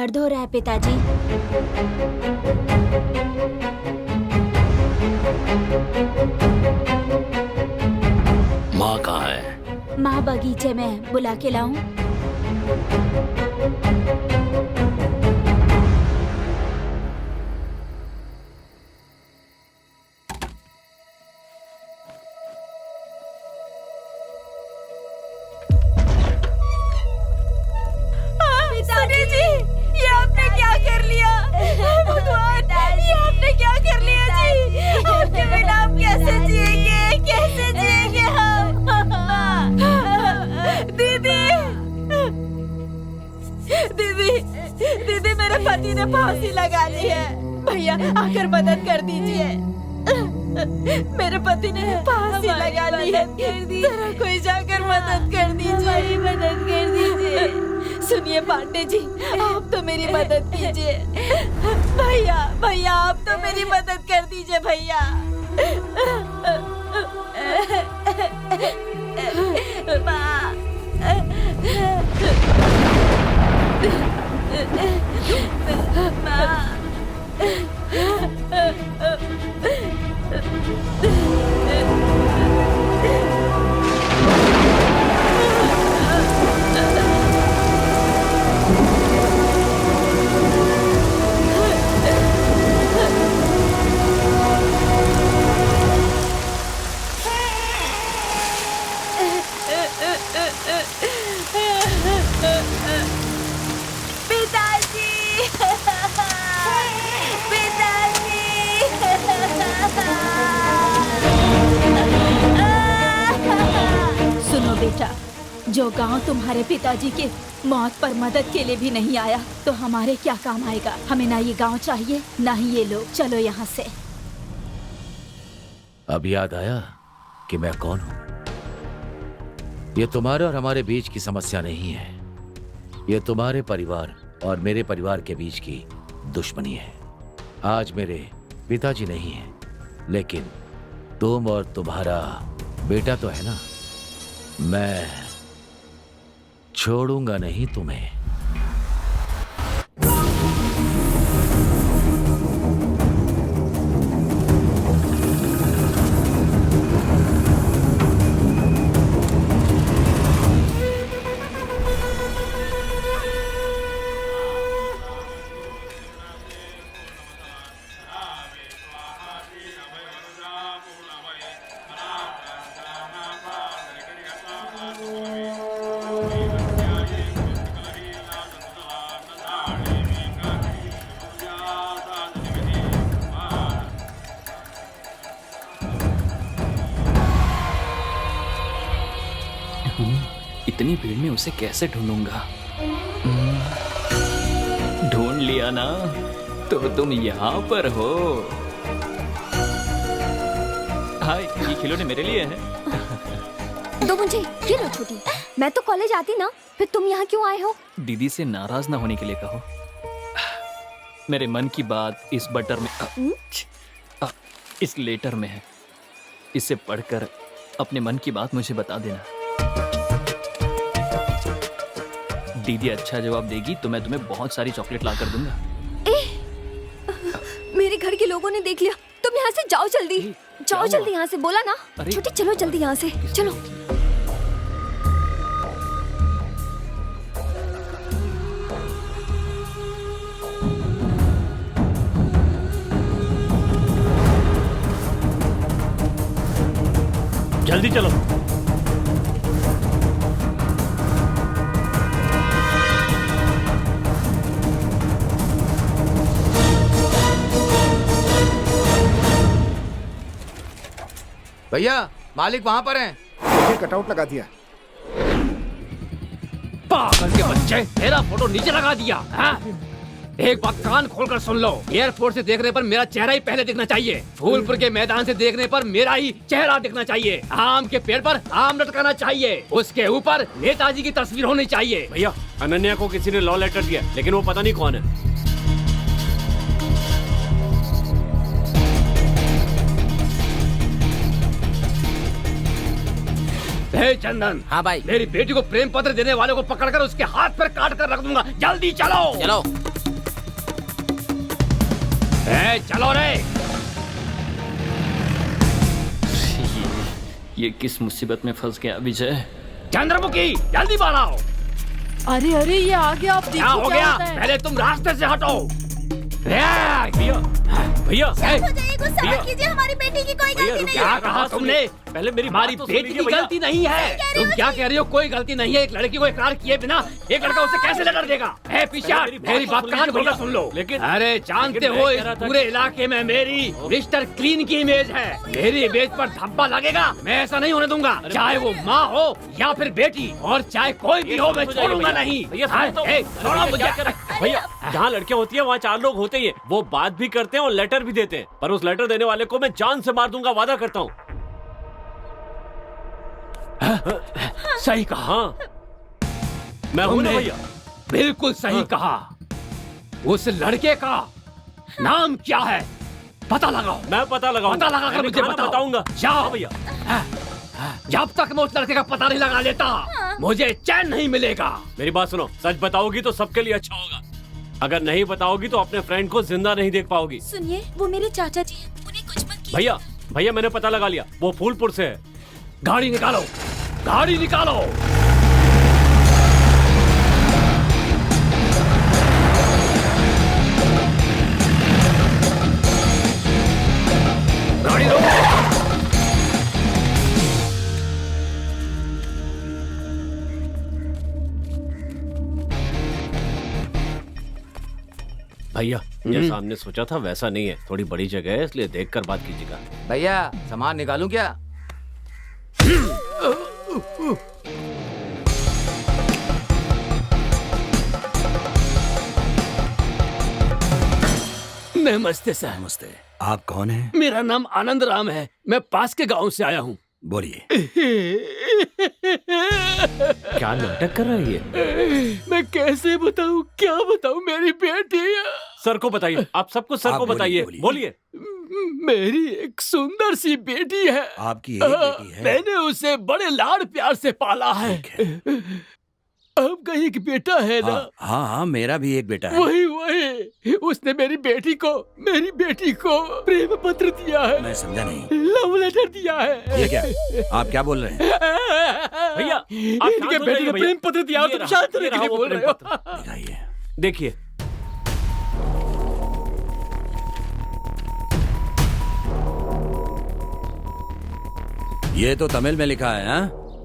दर्द हो रहा है पिताजी। माँ कहाँ है? माँ बगीचे में है, बुला के लाऊं? पिताजी जी, ये आपने क्या कर लिया? भगवान, ये आपने क्या कर लिया जी? आपके बिना हम कैसे जिएंगे? कैसे जिएंगे हम? दीदी, दीदी, दीदी, मेरे पति ने फांसी लगा ली है। भैया आकर मदद कर दीजिए। मेरे पति ने फांसी लगा ली है। जरा कोई जाकर मदद कर दीजिए। मदद कर दीजिए। सुनिए पांडे जी, आप तो मेरी मदद कीजिए। भैया, भैया, आप तो मेरी मदद कर दीजिए भैया। माँ, माँ, पिताजी, पिताजी। सुनो बेटा, जो गांव तुम्हारे पिताजी के मौत पर मदद के लिए भी नहीं आया तो हमारे क्या काम आएगा। हमें ना ये गांव चाहिए ना ही ये लोग। चलो यहाँ से। अब याद आया कि मैं कौन हूँ। ये तुम्हारे और हमारे बीच की समस्या नहीं है। ये तुम्हारे परिवार और मेरे परिवार के बीच की दुश्मनी है। आज मेरे पिताजी नहीं है, लेकिन तुम और तुम्हारा बेटा तो है ना। मैं छोड़ूंगा नहीं तुम्हें। इतनी भीड़ में उसे कैसे ढूंढूंगा? ढूंढ लिया ना, तो तुम यहाँ पर हो। हाय, ये खिलौने मेरे लिए हैं। दो मुझे, ये लो छोटी। मैं तो कॉलेज आती ना, फिर तुम यहाँ क्यों आए हो? दीदी से नाराज ना होने के लिए कहो। मेरे मन की बात इस बटर में इस लेटर में है। इसे पढ़कर अपने मन की बात मुझे बता देना। दीदी अच्छा जवाब देगी तो मैं तुम्हें बहुत सारी चॉकलेट ला कर दूंगा। मेरे घर के लोगों ने देख लिया। तुम यहाँ से जाओ जल्दी। जाओ जल्दी यहाँ से, बोला ना। छोटी चलो जल्दी यहाँ से, चलो। जल्दी चलो। भैया, मालिक वहां पर हैं। देखिए, कटआउट लगा दिया। पागल के बच्चे, मेरा फोटो नीचे लगा दिया। एक बात कान खोलकर सुन लो। एयरपोर्ट से देखने पर मेरा चेहरा ही पहले दिखना चाहिए। फूलपुर के मैदान से देखने पर मेरा ही चेहरा दिखना चाहिए। आम के पेड़ पर आम लटकाना चाहिए। उसके ऊपर नेताजी की तस्वीर होनी चाहिए। भैया, अनन्या को किसी ने लॉ लेटर दिया, लेकिन वो पता नहीं कौन है। हे चंदन। हाँ भाई। मेरी बेटी को प्रेम पत्र देने वाले को पकड़कर उसके हाथ पर काट कर रख दूंगा। जल्दी चलो। चलो। चलो रे। ये किस मुसीबत में फंस गया विजय? चंद्रमुखी जल्दी बाहर आओ। अरे अरे ये आ गया, आप क्या हो देखो गया? होता है। पहले तुम रास्ते से हटो। भैया भैया कीजिए, हमारी बेटी की कोई गलती नहीं क्या कहा तुमने? पहले मेरी हमारी बात तो बेटी सुन की लीजिए भैया। गलती नहीं है। तुम क्या कह रही हो? कोई गलती नहीं है। एक लड़की को इकरार किए बिना एक लड़का उसे कैसे लेटर देगा? ए पीछा, मेरी बात कान खोलकर सुन लो। लेकिन अरे जानते हो इस पूरे इलाके में मेरी मिस्टर क्लीन की इमेज है। मेरी इमेज पर धब्बा लगेगा, मैं ऐसा नहीं होने दूंगा। चाहे वो माँ हो या फिर बेटी, और चाहे कोई भी हो, मैं छोड़ूंगा नहीं। छोड़ो मुझे। भैया जहाँ लड़कियाँ होती है वहाँ 4 लोग होते ही हैं। वो बात भी करते हैं और लेटर भी देते हैं, पर उस लेटर देने वाले को मैं जान से मार दूंगा, वादा करता हूँ। सही कहा। हाँ मैं हूँ ना तुमने भैया। बिल्कुल सही कहा। उस लड़के का नाम क्या है? पता लगाओ। मैं पता लगाऊंगा। पता लगा कर मुझे बताओ। बताऊंगा। जाओ भैया। जब तक मैं उस लड़के का पता नहीं लगा लेता, मुझे चैन नहीं मिलेगा। मेरी बात सुनो, सच बताओगी तो सबके लिए अच्छा होगा। अगर नहीं बताओगी तो अपने फ्रेंड को जिंदा नहीं देख पाओगी। सुनिए, वो मेरे चाचा जी हैं, उन्हें कुछ मत कीजिए। भैया भैया मैंने पता लगा लिया, वो फूलपुर से है। गाड़ी निकालो, गाड़ी निकालो। गाड़ी रोको। भैया जैसा हमने सोचा था वैसा नहीं है, थोड़ी बड़ी जगह है, इसलिए देखकर बात कीजिएगा। भैया सामान निकालूं क्या? नमस्ते सर। नमस्ते। आप कौन हैं? मेरा नाम आनंद राम है, मैं पास के गांव से आया हूँ। बोलिए। क्या नाटक कर रही है? मैं कैसे बताऊँ, क्या बताऊँ? मेरी बेटी है। सर को बताइए, आप सब कुछ सर आप को बोलिए, बताइए। बोलिए। बोलिए। मेरी एक सुंदर सी बेटी है। आपकी एक बेटी है? मैंने उसे बड़े लाड़ प्यार से पाला है। ठीक है। आपका एक बेटा है ना? हाँ हाँ, मेरा भी एक बेटा है। वही उसने मेरी बेटी को प्रेम पत्र दिया है। मैं समझा नहीं। लव लेटर दिया है। ये क्या? आप क्या बोल रहे हैं? भैया आप शांत इनके हो बेटे जाइए ने भैया। प्रेम पत्र दिया, ये तुम रहा, शांत होने ये के रहा लिए वो बोल प्रेम रहे हो। पत्र। दिखाइए। देखिए ये तो तमिल में लिखा है। हाँ,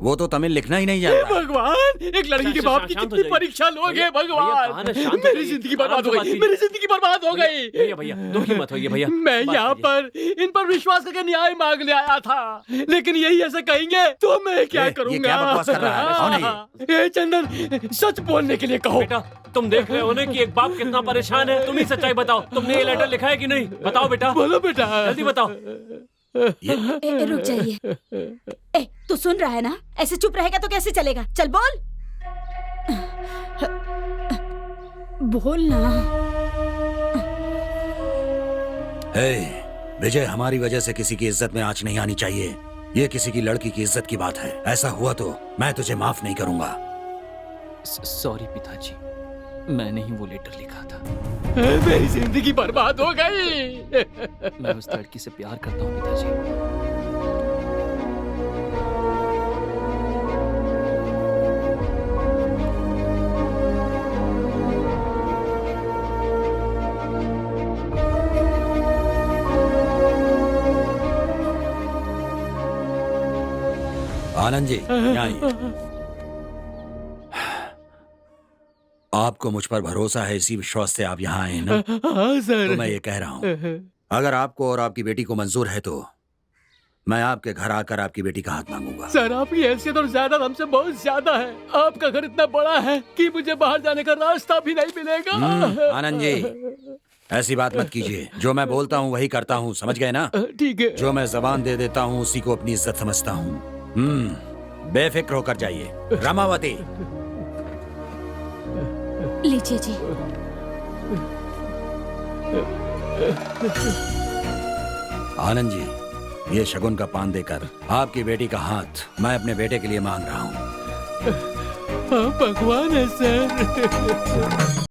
वो तो तमिल लिखना ही नहीं जानता। भगवान, एक लड़की के बाप की शांत हो कितनी जाइए। परीक्षा लोगे भैया, कहा भगवान। ना, शांत हो मेरी जाइए। जिंदगी बर्बाद आराम हो से बात गई, कीजिए। मेरी जिंदगी बर्बाद हो गई। भैया दुखी मत होइए भैया। मैं बात यहाँ कीजिए। पर इन पर विश्वास करके न्याय मांगने आया था, लेकिन यही ऐसे कहेंगे तो मैं क्या ये करूँगा? क्या बकवास कर रहा है? कौन है ये? चंदन, सच बोलने के लिए कहो। बेटा तुम देख रहे हो ना कि एक बाप कितना परेशान है। तुम ही सच्चाई बताओ, तुमने ये लेटर लिखा है कि नहीं? बताओ बेटा, बोलो बेटा, जल्दी बताओ। रुक जाइए। तू सुन रहा है ना? ऐसे चुप रहेगा तो कैसे चलेगा? चल बोल। बोल ना। विजय, हमारी वजह से किसी की इज्जत में आंच नहीं आनी चाहिए। ये किसी की लड़की की इज्जत की बात है। ऐसा हुआ तो मैं तुझे माफ नहीं करूंगा। सॉरी पिताजी, मैंने ही वो लेटर लिखा था। मेरी जिंदगी बर्बाद हो गई। मैं उस लड़की से प्यार करता हूँ पिताजी। आनंद जी, यहाँ आइए। आपको मुझ पर भरोसा है, इसी विश्वास से आप यहाँ आए हैं ना? हाँ सर। तो मैं ये कह रहा हूँ, अगर आपको और आपकी बेटी को मंजूर है तो मैं आपके घर आकर आपकी बेटी का हाथ मांगूंगा। सर, आपकी हैसियत और जायदाद हमसे बहुत ज्यादा है। आपका घर इतना बड़ा है कि मुझे बाहर जाने का रास्ता भी नहीं मिलेगा। आनंद जी, ऐसी बात मत कीजिए। जो मैं बोलता हूँ वही करता हूँ, समझ गए ना? ठीक है। जो मैं जबान दे देता हूँ उसी को अपनी इज्जत समझता हूँ। बेफिक्र होकर जाइए। रमावती, लीजिए जी। आनंद जी, ये शगुन का पान देकर आपकी बेटी का हाथ मैं अपने बेटे के लिए मांग रहा हूँ। हाँ, भगवान है सर।